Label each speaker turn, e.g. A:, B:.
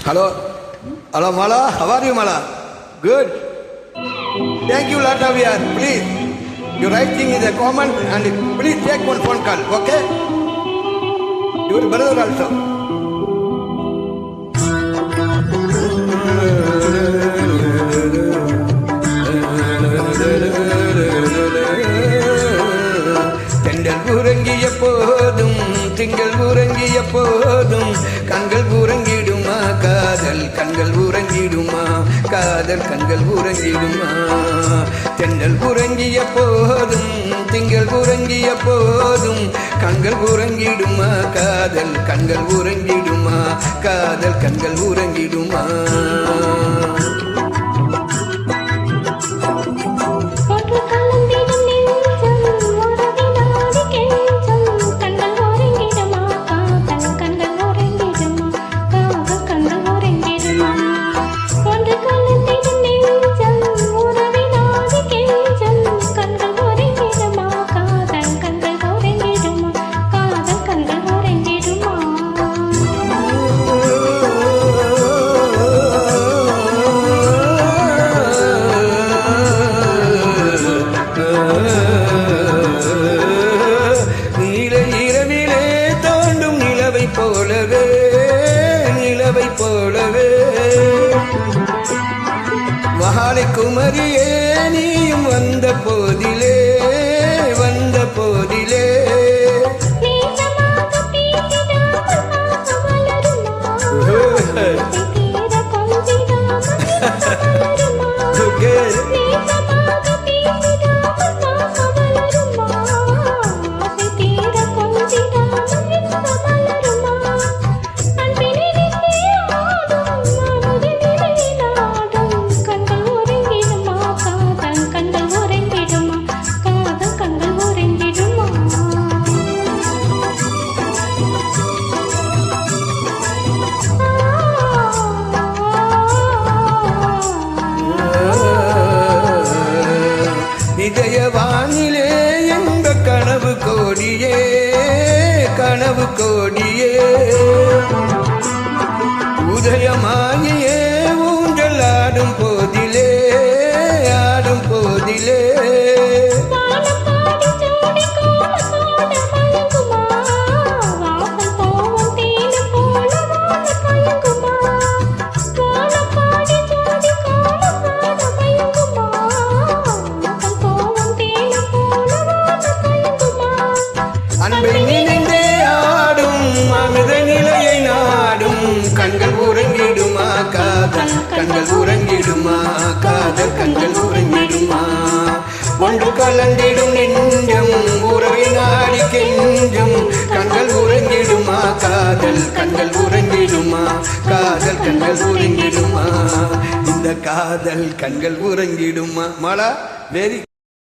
A: Hello. Hello, Mala. How are you, Mala? Good. Thank you, Latavia. Please. Your writing is a comment and please take one phone call, okay? Your brother also. தெண்டல் உறங்கிய போதும் திங்கள் உறங்கிய போதும் கண்கள் உறங்கிடுமா காதல் கண்கள் உறங்கிடுமா காதல் கண்கள் உறங்கிடுமா தெண்டல் உறங்கிய போதும் திங்கள் உறங்கிய போதும் கண்கள் உறங்கிடுமா காதல் கண்கள் உறங்கிடுமா காதல் கண்கள் உறங்கிடுமா நிலவை போலவே மகாலை குமரியே நீயும் வந்த போதிலே இதயவானிலே எந்த கனவு கோடியே உதயமாகியே ஊஞ்சல் ஆடும் போதிலே அன்பை நினைந்தே ஆடும் அமிர்த நிலையை நாடும் கண்கள் உறங்கிடுமா காதல் கண்கள் உறங்கிடுமா காதல் கண்கள் உறங்கிடுமா ஒன்று கலந்திடும் நெஞ்சம் உறவை நாடி கெஞ்சும் கண்கள் உறங்கிடுமா காதல் கண்கள் உறங்கிடுமா காதல் கண்கள் உறங்கிடுமா இந்த காதல் கண்கள் உறங்கிடுமா மலா வெரி